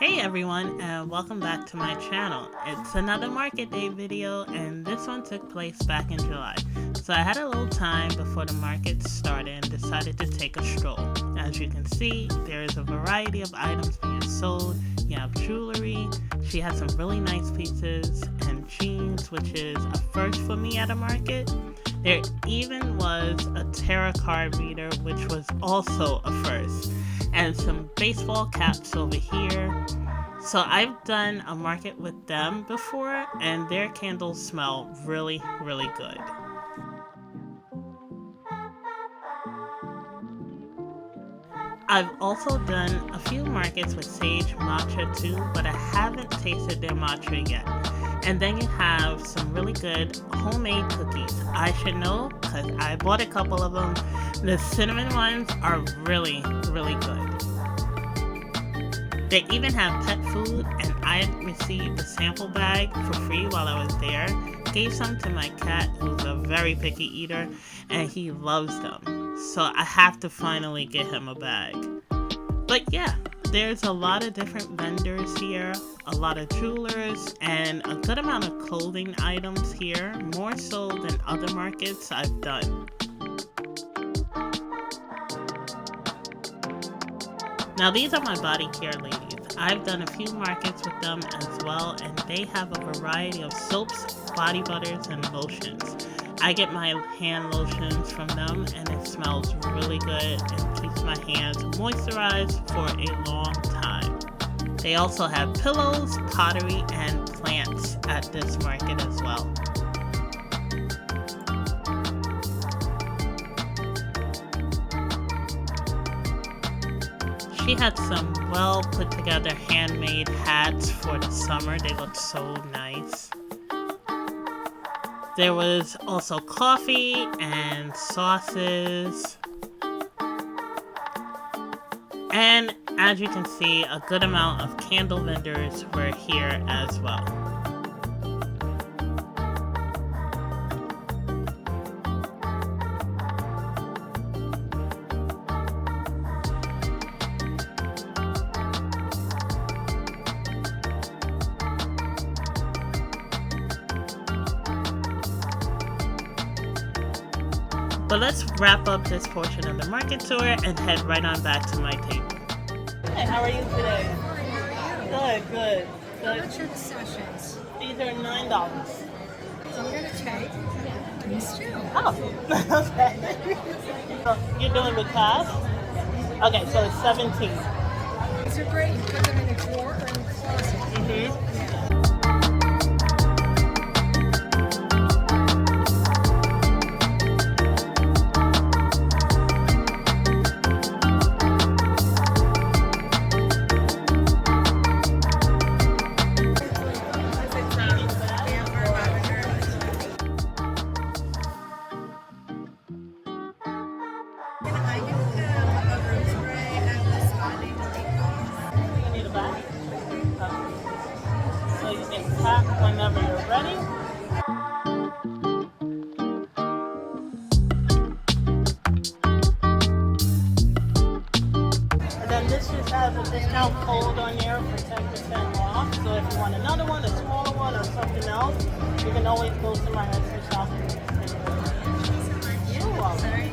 Hey everyone, and welcome back to my channel. It's another market day video, and this one took place back in July. So I had a little time before the market started and decided to take a stroll. As you can see, there is a variety of items being sold. You have jewelry, she has some really nice pieces, and jeans, which is a first for me at a market. There even was a tarot card reader, which was also a first, and some baseball caps over here. So I've done a market with them before, and their candles smell really, really good. I've also done a few markets with Sage Matcha too, but I haven't tasted their matcha yet. And then you have some really good homemade cookies. I should know because I bought a couple of them. The cinnamon ones are really, really good. They even have pet food, and I received a sample bag for free while I was there. Gave some to my cat, who's a very picky eater, and he loves them. So I have to finally get him a bag. But yeah, there's a lot of different vendors here, a lot of jewelers, and a good amount of clothing items here, more so than other markets I've done. Now these are my body care ladies. I've done a few markets with them as well, and they have a variety of soaps, body butters, and lotions. I get my hand lotions from them, and it smells really good and keeps my hands moisturized for a long time. They also have pillows, pottery, and plants at this market as well. She had some well put together handmade hats for the summer. They looked so nice. There was also coffee and sauces. And as you can see, a good amount of candle vendors were here as well. But let's wrap up this portion of the market tour and head right on back to my table. Hey, how are you today? Good, good. What's your concessions? These are $9. So I'm going to take these two. Oh, okay. So you're doing with cash? Okay, so it's 17. These are great. You put them in a drawer or in a closet. Mm-hmm. So you can tap whenever you're ready. And then this just has a discount code on there for 10% off. So if you want another one, a smaller one, or something else, you can always go to my Etsy shop and you're welcome.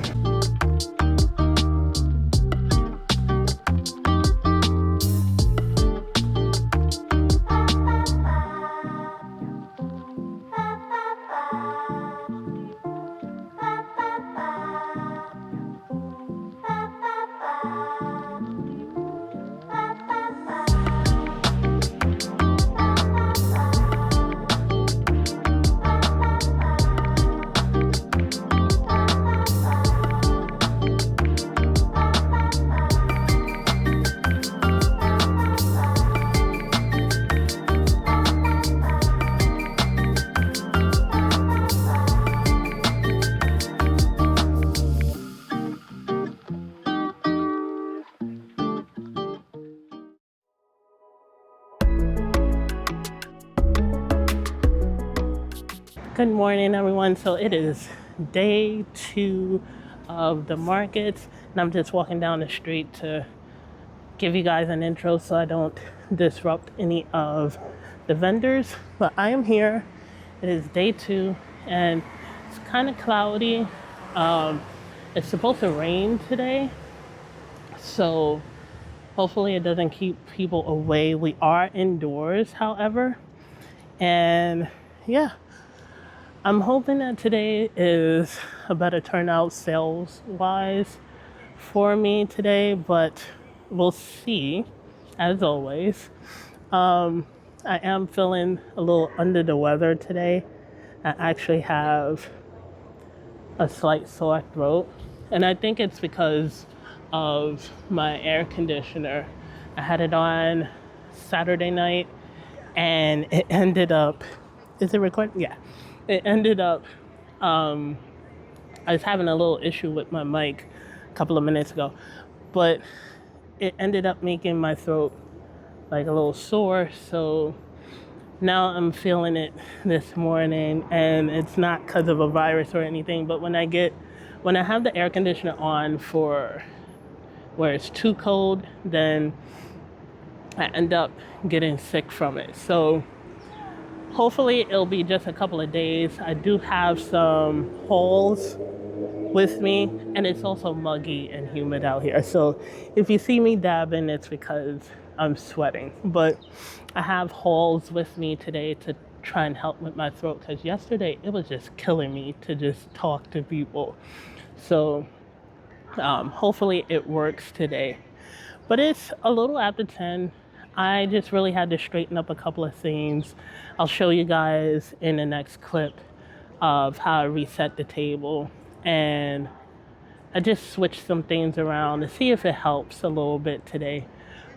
Good morning, everyone. So it is day 2 of the markets, and I'm just walking down the street to give you guys an intro so I don't disrupt any of the vendors. But I am here. It is day 2 and it's kind of cloudy. It's supposed to rain today, so hopefully it doesn't keep people away. We are indoors, however, and yeah, I'm hoping that today is a better turnout sales wise for me today, but we'll see. As always, I am feeling a little under the weather today. I actually have a slight sore throat, and I think it's because of my air conditioner. I had it on Saturday night, and it ended up. Is it recording? Yeah. It ended up. I was having a little issue with my mic a couple of minutes ago, but it ended up making my throat like a little sore. So now I'm feeling it this morning, and it's not because of a virus or anything, but when I have the air conditioner on for where it's too cold, then I end up getting sick from it. So hopefully it'll be just a couple of days. I do have some holes with me, and it's also muggy and humid out here. So if you see me dabbing, it's because I'm sweating. But I have halls with me today to try and help with my throat, because yesterday it was just killing me to just talk to people. So hopefully it works today. But it's a little after 10. I just really had to straighten up a couple of things. I'll show you guys in the next clip of how I reset the table, and I just switched some things around to see if it helps a little bit today.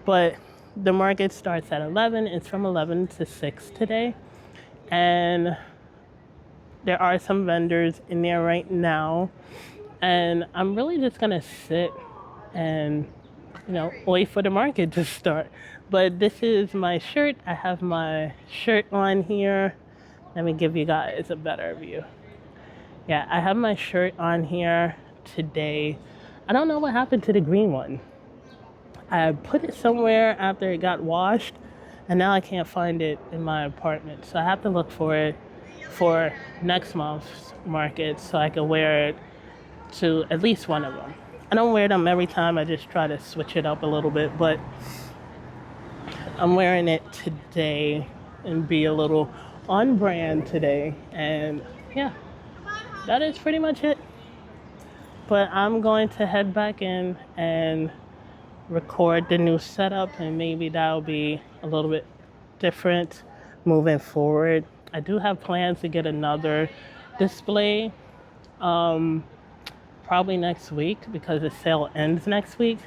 But the market starts at 11. It's from 11 to 6 today. And there are some vendors in there right now. And I'm really just going to sit and, wait for the market to start. But this is my shirt. I have my shirt on here. Let me give you guys a better view. Yeah, I have my shirt on here today. I don't know what happened to the green one. I put it somewhere after it got washed, and now I can't find it in my apartment. So I have to look for it for next month's market so I can wear it to at least one of them. I don't wear them every time. I just try to switch it up a little bit, but I'm wearing it today and be a little on brand today. And yeah, that is pretty much it. But I'm going to head back in and record the new setup, and maybe that'll be a little bit different moving forward. I do have plans to get another display probably next week, because the sale ends next week.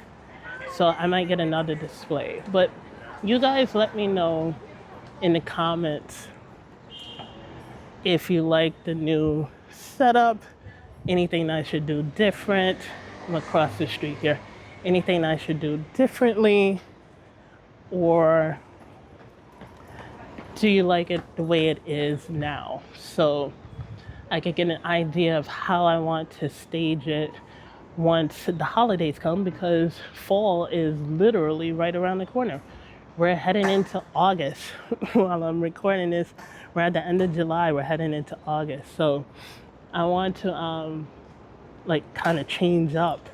So I might get another display. But you guys let me know in the comments if you like the new setup, anything I should do different. I'm across the street here. Anything I should do differently, or do you like it the way it is now? So I could get an idea of how I want to stage it once the holidays come, because fall is literally right around the corner. We're heading into August. While I'm recording this, we're at the end of July. We're heading into August. So I want to kind of change up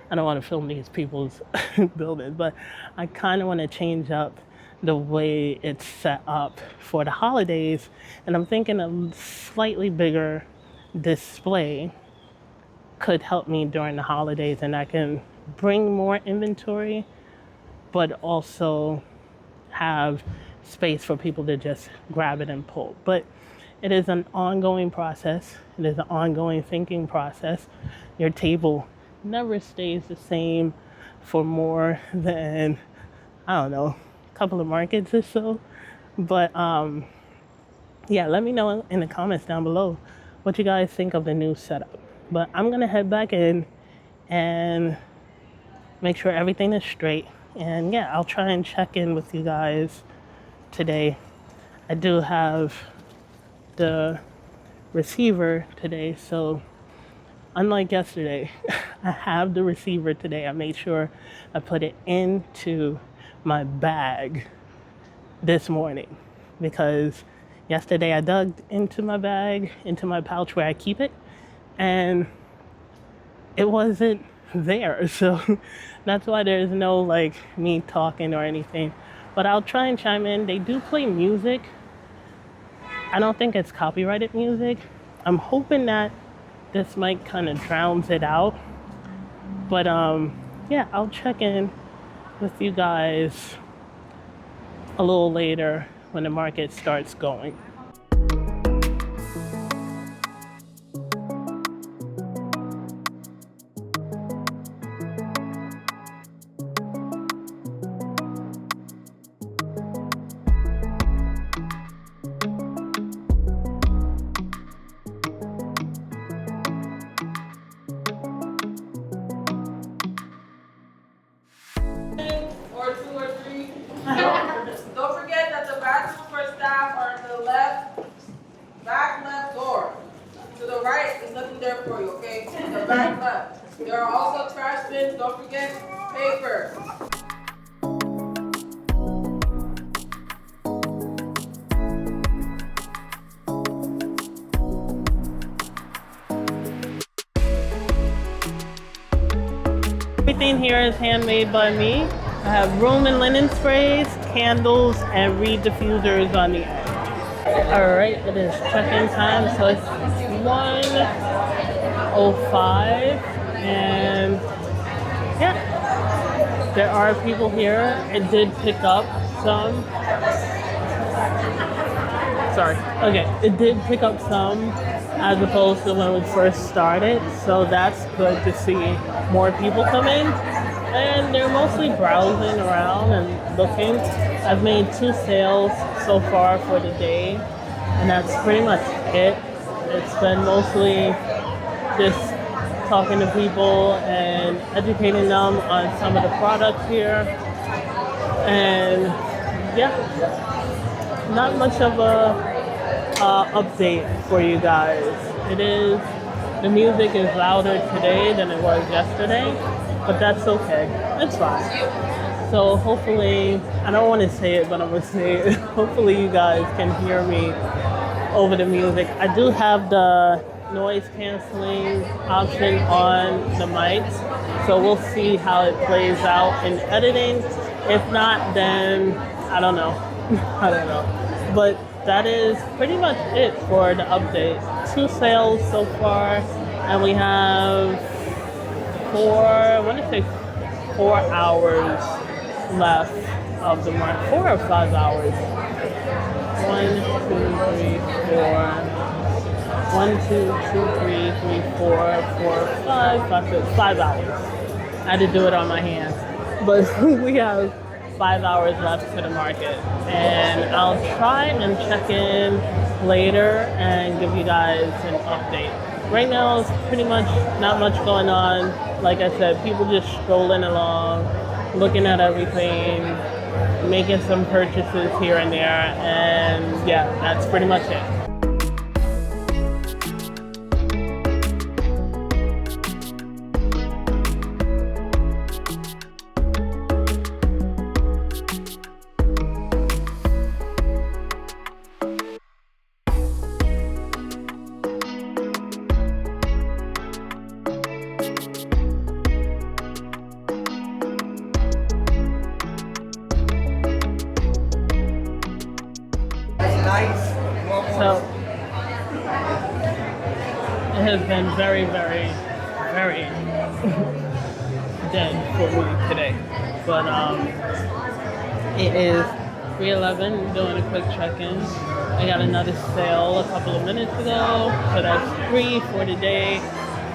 I don't want to film these people's buildings, but I kind of want to change up the way it's set up for the holidays. And I'm thinking a slightly bigger display could help me during the holidays, and I can bring more inventory, but also have space for people to just grab it and pull. But it is an ongoing process. It is an ongoing thinking process. Your table never stays the same for more than, I don't know, a couple of markets or so. But yeah, let me know in the comments down below what you guys think of the new setup. But I'm gonna head back in and make sure everything is straight. And yeah, I'll try and check in with you guys today. I do have the receiver today, so unlike yesterday, I have the receiver today. I made sure I put it into my bag this morning because yesterday I dug into my bag, into my pouch where I keep it, and it wasn't there. So that's why there's no like me talking or anything. But I'll try and chime in. They do play music. I don't think it's copyrighted music. I'm hoping that this mic kind of drowns it out. But yeah, I'll check in with you guys a little later when the market starts going. Or 2 or 3. Don't forget that the bathrooms for staff are in the back left door. To the right is nothing there for you, okay? The back left. There are also trash bins. Don't forget paper. Everything here is handmade by me. I have room and linen sprays, candles, and reed diffusers on the end. Alright, it is check-in time, so it's 1:05, and yeah, there are people here. It did pick up some. It did pick up some as opposed to when we first started, so that's good to see more people come in. And they're mostly browsing around and looking. I've made 2 sales so far for the day, and that's pretty much it. It's been mostly just talking to people and educating them on some of the products here. And yeah, not much of a update for you guys. The music is louder today than it was yesterday, but that's okay. It's fine. So hopefully, I don't want to say it, but I'm going to say it. Hopefully you guys can hear me over the music. I do have the noise canceling option on the mics, so we'll see how it plays out in editing. If not, then I don't know. I don't know. But that is pretty much it for the update. 2 sales so far, and we have 4 hours left of the market. 4 or 5 hours. 1, 2, 3, 4. 1, 2, 2, 3, 3, 4, 4, 5, 5, 6, 5 hours. I had to do it on my hands. But we have 5 hours left to the market. And I'll try and check in later and give you guys an update. Right now, it's pretty much not much going on. Like I said, people just strolling along, looking at everything, making some purchases here and there, and yeah, that's pretty much it. So it has been very, very, very dead for me today. But it is 3:11, doing a quick check-in. I got another sale a couple of minutes ago, so that's 3 for the day.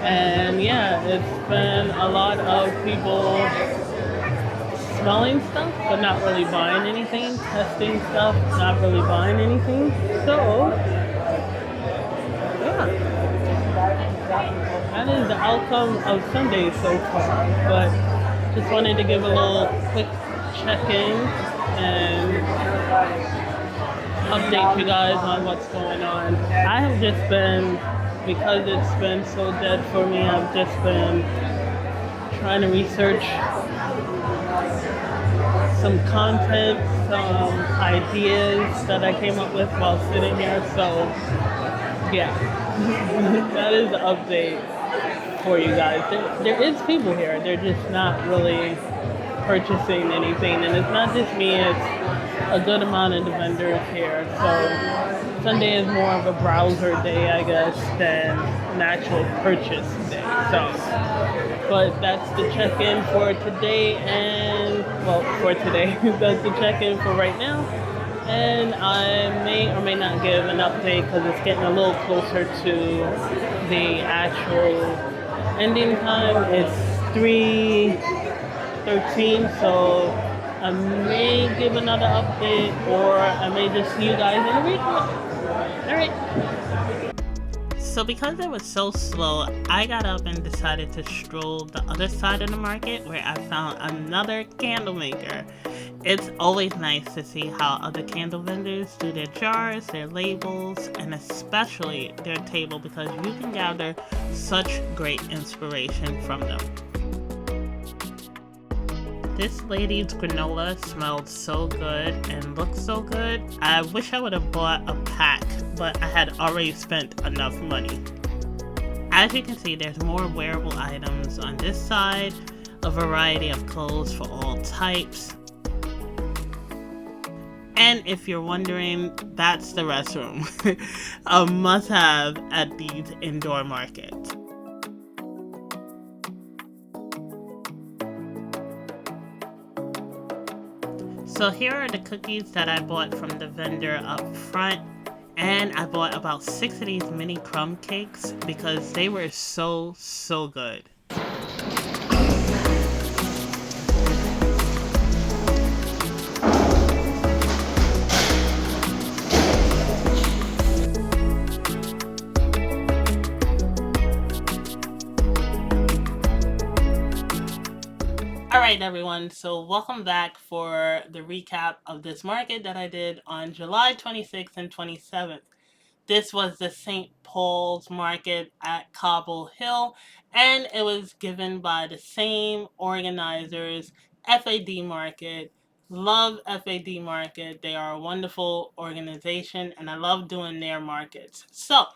And yeah, it's been a lot of people smelling stuff, but not really buying anything, testing stuff, not really buying anything. So, yeah, that is the outcome of Sunday so far. But just wanted to give a little quick check-in and update you guys on what's going on. I have just been, because it's been so dead for me, I've just been trying to research some content, some ideas that I came up with while sitting here. So yeah, that is the update for you guys. There is people here. They're just not really purchasing anything, and it's not just me. It's a good amount of the vendors here. So Sunday is more of a browser day, I guess, than an actual purchase day. So, but that's the check-in for today, and well, for today, that's the check-in for right now. And I may or may not give an update because it's getting a little closer to the actual ending time. It's 3:13, so I may give another update or I may just see you guys in a recap. Alright. So because it was so slow, I got up and decided to stroll the other side of the market where I found another candle maker. It's always nice to see how other candle vendors do their jars, their labels, and especially their table because you can gather such great inspiration from them. This lady's granola smelled so good and looked so good. I wish I would have bought a pack, but I had already spent enough money. As you can see, there's more wearable items on this side, a variety of clothes for all types. And if you're wondering, that's the restroom. A must-have at these indoor markets. So here are the cookies that I bought from the vendor up front. And I bought about 6 of these mini crumb cakes because they were so good. Alright everyone, so welcome back for the recap of this market that I did on July 26th and 27th. This was the St. Paul's Market at Cobble Hill, and it was given by the same organizers, FAD Market. Love FAD Market. They are a wonderful organization, and I love doing their markets. So,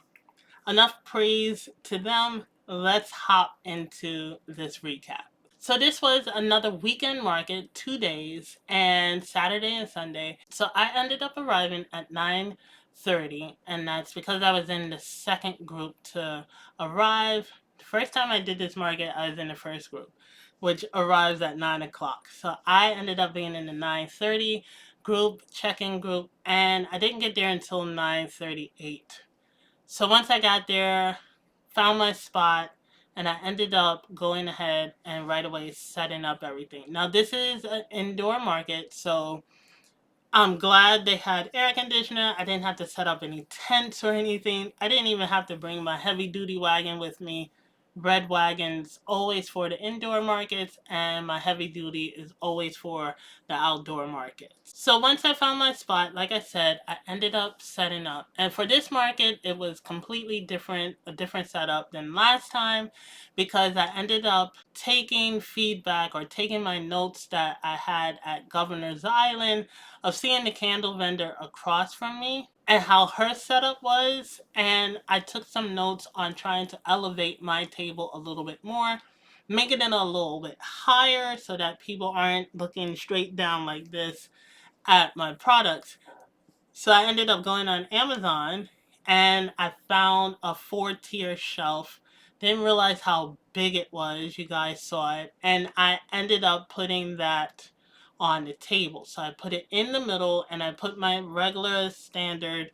enough praise to them. Let's hop into this recap. So this was another weekend market, 2 days, and Saturday and Sunday. So I ended up arriving at 9:30, and that's because I was in the second group to arrive. The first time I did this market, I was in the first group, which arrives at 9 o'clock. So I ended up being in the 9:30 group, check-in group, and I didn't get there until 9:38. So once I got there, found my spot, and I ended up going ahead and right away setting up everything. Now this is an indoor market, so I'm glad they had air conditioner. I didn't have to set up any tents or anything. I didn't even have to bring my heavy duty wagon with me. Red wagon's always for the indoor markets, and my heavy duty is always for the outdoor markets. So once I found my spot, like I said, I ended up setting up. And for this market, it was completely different, a different setup than last time because I ended up taking feedback or taking my notes that I had at Governor's Island of seeing the candle vendor across from me and how her setup was, and I took some notes on trying to elevate my table a little bit more, making it a little bit higher so that people aren't looking straight down like this at my products. So I ended up going on Amazon and I found a 4-tier shelf. Didn't realize how big it was. You guys saw it. And I ended up putting that on the table. So I put it in the middle and I put my regular standard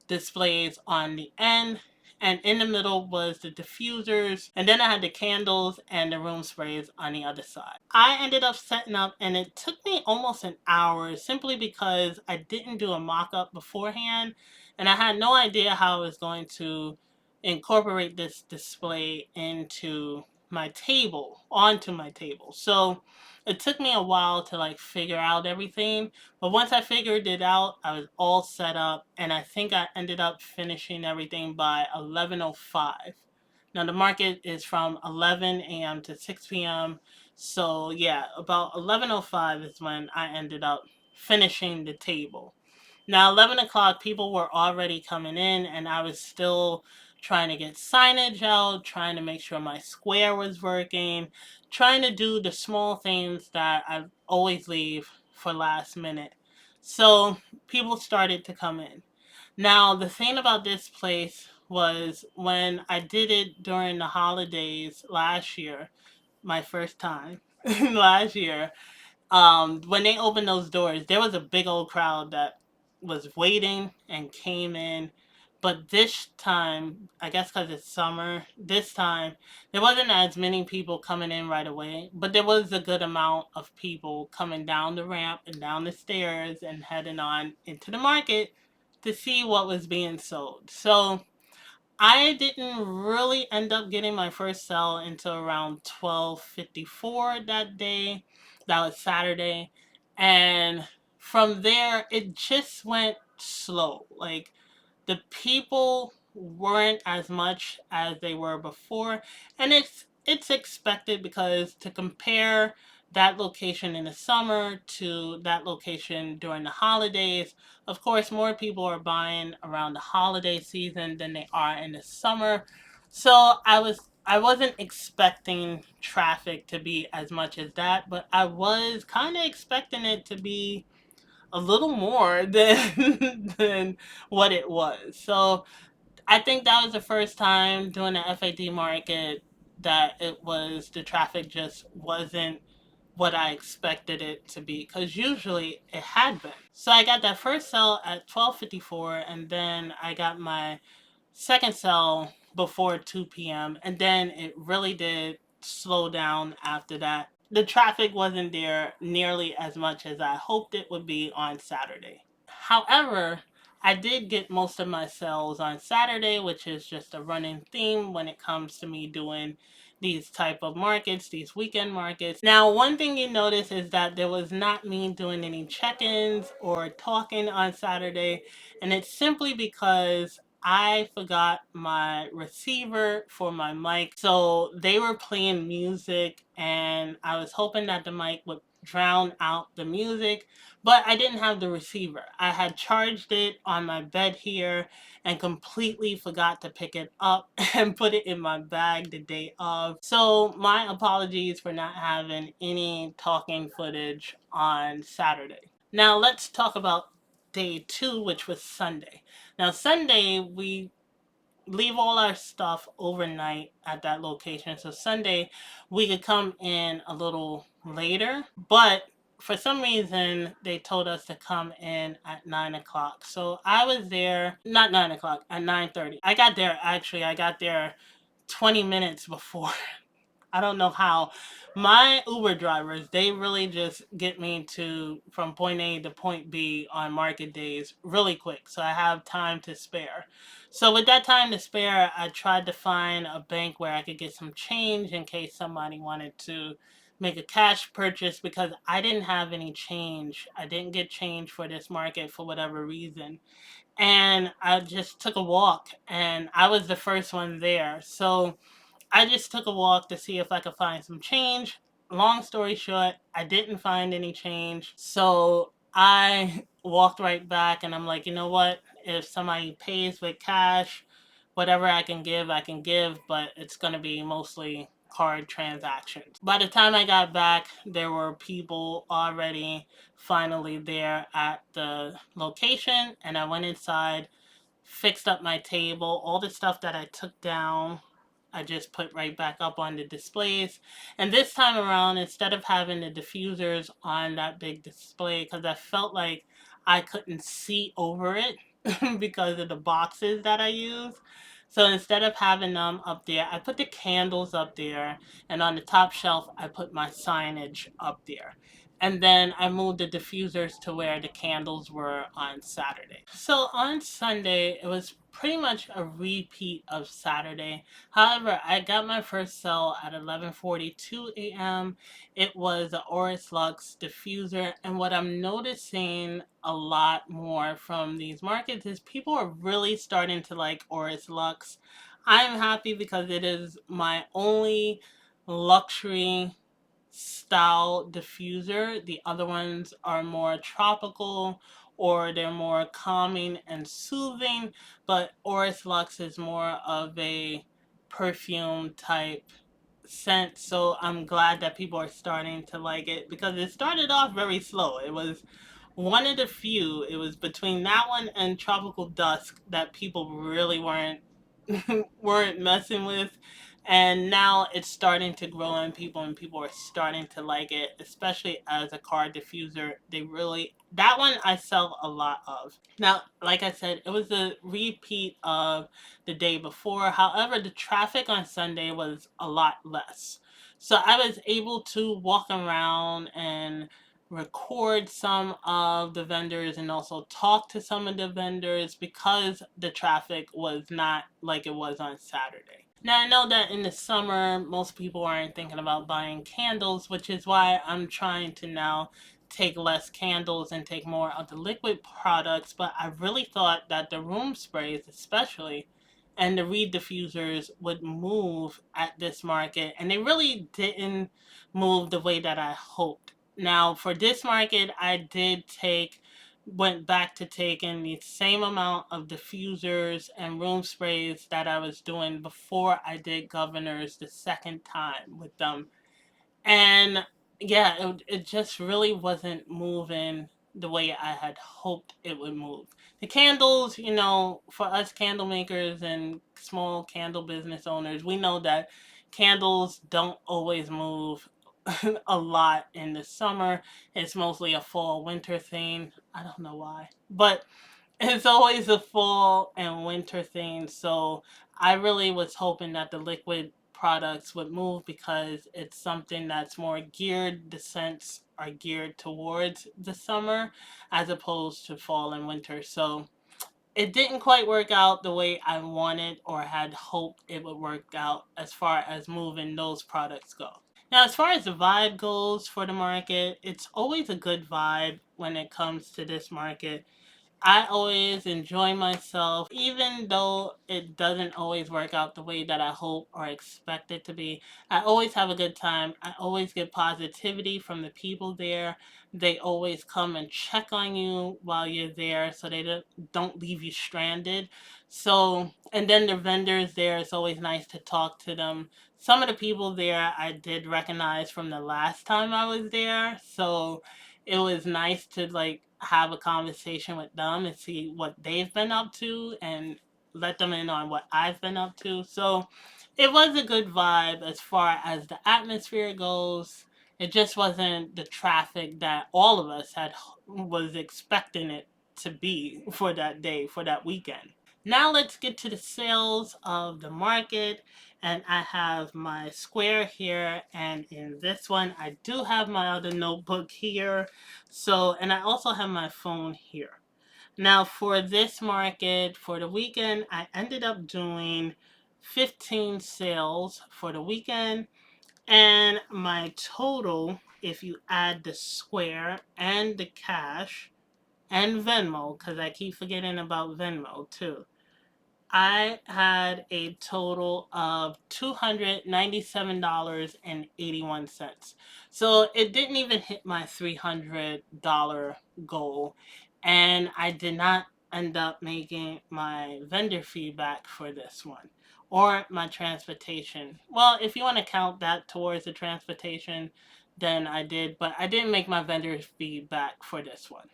displays on the end. And in the middle was the diffusers. And then I had the candles and the room sprays on the other side. I ended up setting up and it took me almost an hour simply because I didn't do a mock-up beforehand. And I had no idea how I was going to incorporate this display into my table, onto my table. So it took me a while to like figure out everything. But once I figured it out, I was all set up, and I think I ended up finishing everything by 11:05. Now the market is from 11 a.m. to 6 p.m. So yeah, about 11:05 is when I ended up finishing the table. Now, 11 o'clock, people were already coming in, and I was still trying to get signage out, trying to make sure my square was working, trying to do the small things that I always leave for last minute. So, people started to come in. Now, the thing about this place was when I did it during the holidays last year, my first time last year, when they opened those doors, there was a big old crowd that was waiting and came in. But this time, I guess because it's summer, this time there wasn't as many people coming in right away, but there was a good amount of people coming down the ramp and down the stairs and heading on into the market to see what was being sold. So I didn't really end up getting my first sell until around 12:54 that day. That was Saturday. And from there it just went slow. Like the people weren't as much as they were before, and it's expected because to compare that location in the summer to that location during the holidays, of course more people are buying around the holiday season than they are in the summer. So I wasn't expecting traffic to be as much as that, but I was kind of expecting it to be a little more than than what it was. So I think that was the first time doing the FAD market that it was the traffic just wasn't what I expected it to be, because usually it had been. So I got that first sell at 12:54, and then I got my second sell before 2 p.m. and then it really did slow down after that. The traffic wasn't there nearly as much as I hoped it would be on Saturday. However, I did get most of my sales on Saturday, which is just a running theme when it comes to me doing these type of markets, these weekend markets. Now, one thing you notice is that there was not me doing any check-ins or talking on Saturday, and it's simply because I forgot my receiver for my mic. So they were playing music, and I was hoping that the mic would drown out the music, but I didn't have the receiver. I had charged it on my bed here and completely forgot to pick it up and put it in my bag the day of. So, my apologies for not having any talking footage on Saturday. Now, let's talk about day two, which was Sunday. Now, Sunday, we leave all our stuff overnight at that location. So Sunday we could come in a little later, but for some reason they told us to come in at 9 o'clock. So I was there, not 9 o'clock, at 9:30. I got there 20 minutes before. I don't know how. My Uber drivers, they really just get me to from point A to point B on market days really quick. So I have time to spare. So with that time to spare, I tried to find a bank where I could get some change in case somebody wanted to make a cash purchase, because I didn't have any change. I didn't get change for this market for whatever reason. And I just took a walk, and I was the first one there. So I just took a walk to see if I could find some change. Long story short, I didn't find any change. So I walked right back, and I'm like, you know what? If somebody pays with cash, whatever I can give, but it's going to be mostly card transactions. By the time I got back, there were people already finally there at the location, and I went inside, fixed up my table, all the stuff that I took down I just put right back up on the displays. And this time around, instead of having the diffusers on that big display, because I felt like I couldn't see over it because of the boxes that I use. So instead of having them up there, I put the candles up there, and on the top shelf, I put my signage up there. And then I moved the diffusers to where the candles were on Saturday. So on Sunday, it was pretty much a repeat of Saturday. However, I got my first sell at 11:42 a.m. It was a Oris Lux diffuser, and what I'm noticing a lot more from these markets is people are really starting to like Oris Lux. I'm happy because it is my only luxury style diffuser. The other ones are more tropical or they're more calming and soothing, but Oris Lux is more of a perfume type scent. So I'm glad that people are starting to like it because it started off very slow. It was one of the few. It was between that one and Tropical Dusk that people really weren't messing with, and now it's starting to grow on people, and people are starting to like it, especially as a car diffuser. They really that one I sell a lot of. Now, like I said, it was a repeat of the day before. However, the traffic on Sunday was a lot less. So I was able to walk around and record some of the vendors and also talk to some of the vendors because the traffic was not like it was on Saturday. Now, I know that in the summer, most people aren't thinking about buying candles, which is why I'm trying to now take less candles and take more of the liquid products. But I really thought that the room sprays, especially, and the reed diffusers would move at this market, and they really didn't move the way that I hoped. Now, for this market, I did went back to taking the same amount of diffusers and room sprays that I was doing before I did governors the second time with them. And yeah, it just really wasn't moving the way I had hoped it would move. The candles, for us candle makers and small candle business owners, we know that candles don't always move a lot in the summer. It's mostly a fall winter thing. I don't know why. But it's always a fall and winter thing. So I really was hoping that the liquid products would move because it's something that's more geared, the scents are geared towards the summer as opposed to fall and winter. So it didn't quite work out the way I wanted or had hoped it would work out as far as moving those products go. Now, as far as the vibe goes for the market, it's always a good vibe when it comes to this market. I always enjoy myself, even though it doesn't always work out the way that I hope or expect it to be. I always have a good time. I always get positivity from the people there. They always come and check on you while you're there so they don't leave you stranded. So, and then the vendors there, it's always nice to talk to them. Some of the people there I did recognize from the last time I was there. So, it was nice to like have a conversation with them and see what they've been up to and let them in on what I've been up to. So it was a good vibe as far as the atmosphere goes. It just wasn't the traffic that all of us had was expecting it to be for that day, for that weekend. Now let's get to the sales of the market. And I have my square here, and in this one, I do have my other notebook here. So, and I also have my phone here. Now, for this market, for the weekend, I ended up doing 15 sales for the weekend. And my total, if you add the square and the cash and Venmo, because I keep forgetting about Venmo too, I had a total of $297.81. So it didn't even hit my $300 goal. And I did not end up making my vendor feedback for this one or my transportation. Well, if you want to count that towards the transportation, then I did, but I didn't make my vendor feedback for this one.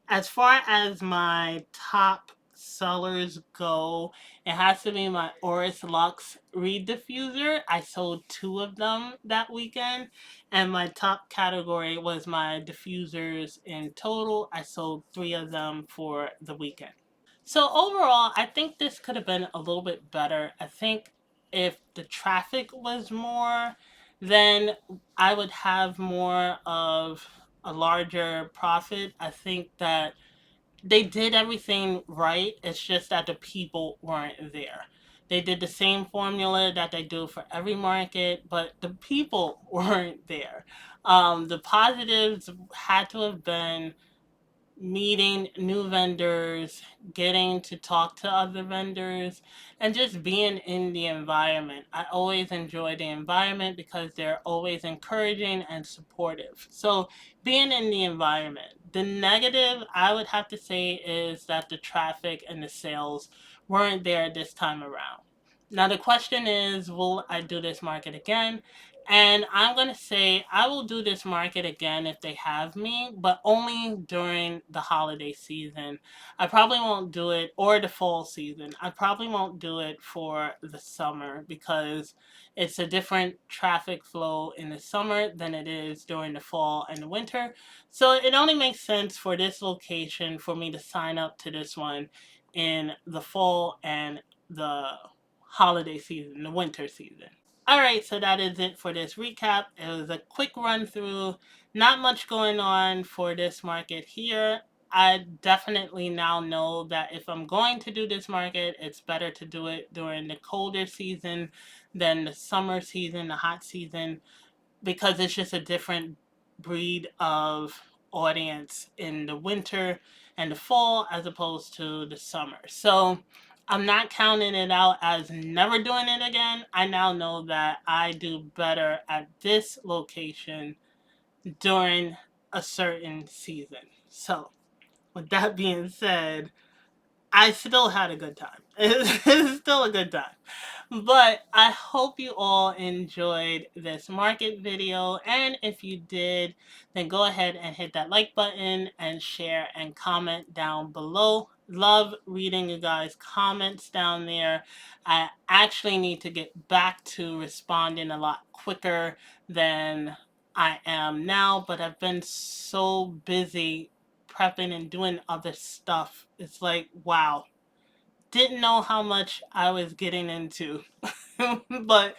As far as my top sellers go, it has to be my Oris Lux Reed Diffuser. I sold two of them that weekend, and my top category was my diffusers in total. I sold three of them for the weekend. So overall, I think this could have been a little bit better. I think if the traffic was more, then I would have more of a larger profit. I think that they did everything right. It's just that the people weren't there. They did the same formula that they do for every market, but the people weren't there. The positives had to have been meeting new vendors, getting to talk to other vendors, and just being in the environment. I always enjoy the environment because they're always encouraging and supportive. So, being in the environment. The negative, I would have to say, is that the traffic and the sales weren't there this time around. Now, the question is, will I do this market again? And I'm going to say I will do this market again if they have me, but only during the holiday season. I probably won't do it, or the fall season. I probably won't do it for the summer because it's a different traffic flow in the summer than it is during the fall and the winter. So it only makes sense for this location for me to sign up to this one in the fall and the holiday season, the winter season. All right, so that is it for this recap. It was a quick run through, not much going on for this market here. I definitely now know that if I'm going to do this market, it's better to do it during the colder season than the summer season, the hot season, because it's just a different breed of audience in the winter and the fall as opposed to the summer. So I'm not counting it out as never doing it again. I now know that I do better at this location during a certain season. So, with that being said, I still had a good time. It's still a good time. But I hope you all enjoyed this market video. And if you did, then go ahead and hit that like button and share and comment down below. Love reading you guys' comments down there. I actually need to get back to responding a lot quicker than I am now, but I've been so busy prepping and doing other stuff. It's like, wow, didn't know how much I was getting into. But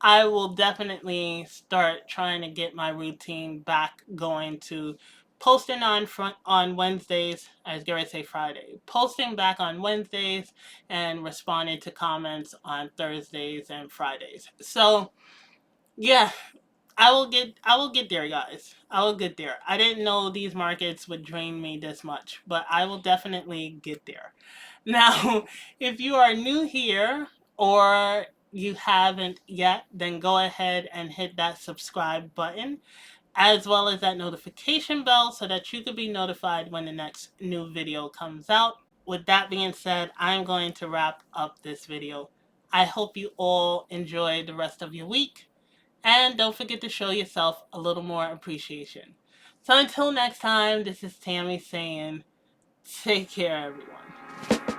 I will definitely start trying to get my routine back going to posting on Wednesdays. I was going to say Friday. Posting back on Wednesdays and responding to comments on Thursdays and Fridays. So, yeah, I will get there, guys. I will get there. I didn't know these markets would drain me this much, but I will definitely get there. Now, if you are new here or you haven't yet, then go ahead and hit that subscribe button as well as that notification bell so that you can be notified when the next new video comes out. With that being said, I'm going to wrap up this video. I hope you all enjoy the rest of your week. And don't forget to show yourself a little more appreciation. So until next time, this is Tammy saying, take care, everyone.